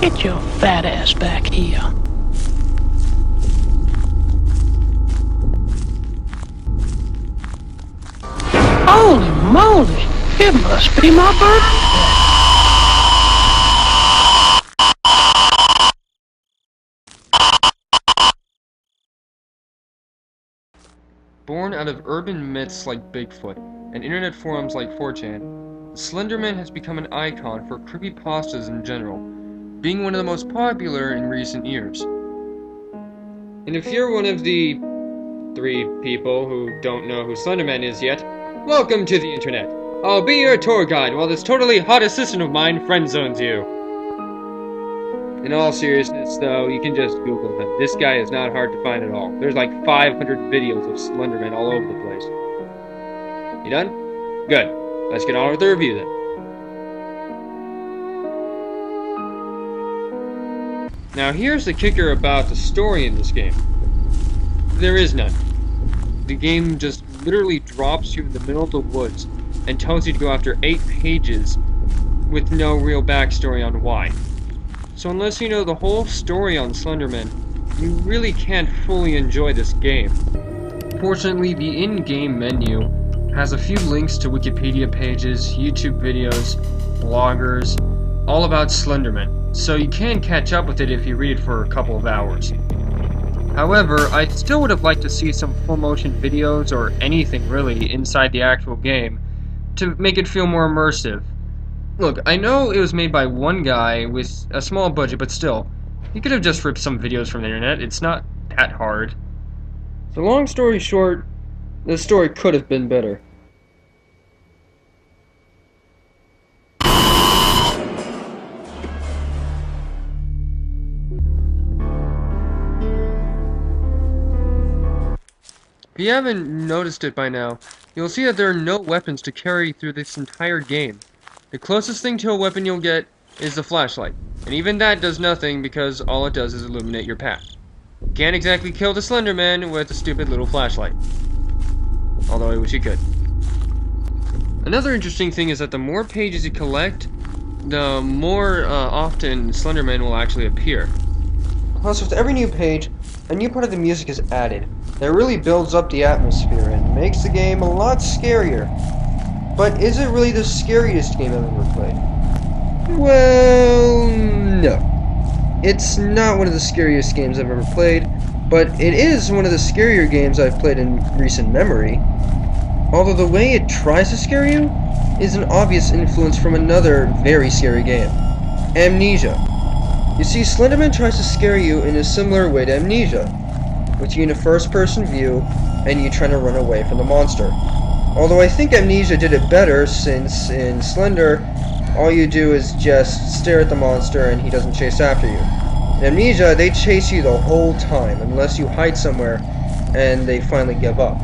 Get your fat ass back here. Holy moly! It must be my birthday. Born out of urban myths like Bigfoot and internet forums like 4chan, the Slender Man has become an icon for creepypastas in general, being one of the most popular in recent years. And if you're one of the 3 people who don't know who Slender Man is yet, welcome to the internet. I'll be your tour guide while this totally hot assistant of mine friend-zones you. In all seriousness, though, you can just Google him. This guy is not hard to find at all. There's like 500 videos of Slenderman all over the place. You done? Good. Let's get on with the review then. Now here's the kicker about the story in this game. There is none. The game just literally drops you in the middle of the woods and tells you to go after 8 pages with no real backstory on why. So unless you know the whole story on Slenderman, you really can't fully enjoy this game. Fortunately, the in-game menu has a few links to Wikipedia pages, YouTube videos, bloggers, all about Slenderman, so you can catch up with it if you read it for a couple of hours. However, I still would have liked to see some full-motion videos or anything really inside the actual game to make it feel more immersive. Look, I know it was made by one guy with a small budget, but still, he could have just ripped some videos from the internet. It's not that hard. So long story short, the story could have been better. If you haven't noticed it by now, you'll see that there are no weapons to carry through this entire game. The closest thing to a weapon you'll get is the flashlight, and even that does nothing because all it does is illuminate your path. You can't exactly kill the Slender Man with a stupid little flashlight. Although I wish you could. Another interesting thing is that the more pages you collect, the more often Slender Man will actually appear. Plus, with every new page, a new part of the music is added that really builds up the atmosphere and makes the game a lot scarier. But is it really the scariest game I've ever played? Well, no. It's not one of the scariest games I've ever played, but it is one of the scarier games I've played in recent memory. Although the way it tries to scare you is an obvious influence from another very scary game, Amnesia. You see, Slenderman tries to scare you in a similar way to Amnesia, with you in a first-person view and you trying to run away from the monster. Although I think Amnesia did it better, since in Slender, all you do is just stare at the monster and he doesn't chase after you. In Amnesia, they chase you the whole time, unless you hide somewhere and they finally give up.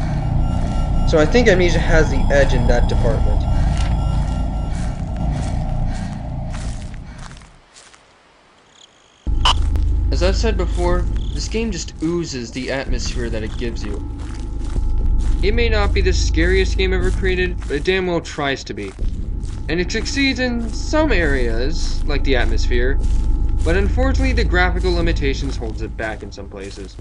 So I think Amnesia has the edge in that department. As I've said before, this game just oozes the atmosphere that it gives you. It may not be the scariest game ever created, but it damn well tries to be. And it succeeds in some areas, like the atmosphere, but unfortunately the graphical limitations holds it back in some places.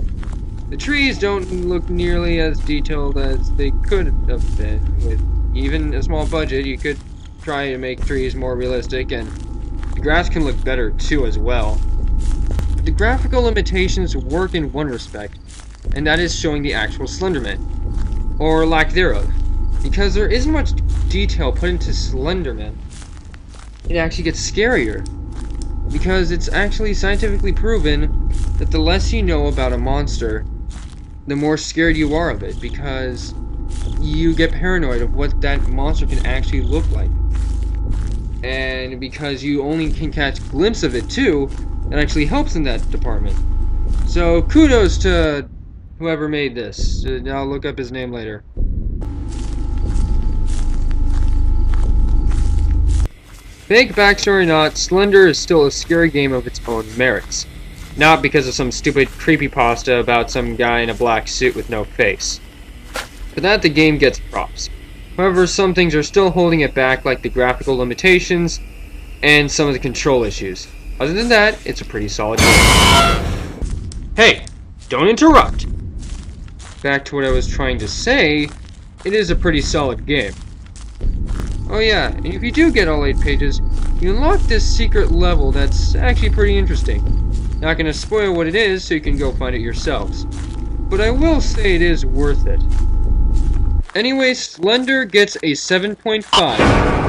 The trees don't look nearly as detailed as they could have been. With even a small budget, you could try to make trees more realistic, and the grass can look better too as well. But the graphical limitations work in one respect, and that is showing the actual Slenderman. Or lack thereof, because there isn't much detail put into Slenderman. It actually gets scarier, because it's actually scientifically proven that the less you know about a monster, the more scared you are of it, because you get paranoid of what that monster can actually look like. And because you only can catch a glimpse of it too, that actually helps in that department. So kudos to whoever made this. I'll look up his name later. Fake backstory or not, Slender is still a scary game of its own merits. Not because of some stupid creepypasta about some guy in a black suit with no face. For that, the game gets props. However, some things are still holding it back, like the graphical limitations and some of the control issues. Other than that, it's a pretty solid game. Hey, don't interrupt! Back to what I was trying to say, it is a pretty solid game. Oh yeah, and if you do get all 8 pages, you unlock this secret level that's actually pretty interesting. Not gonna spoil what it is, so you can go find it yourselves. But I will say it is worth it. Anyway, Slender gets a 7.5.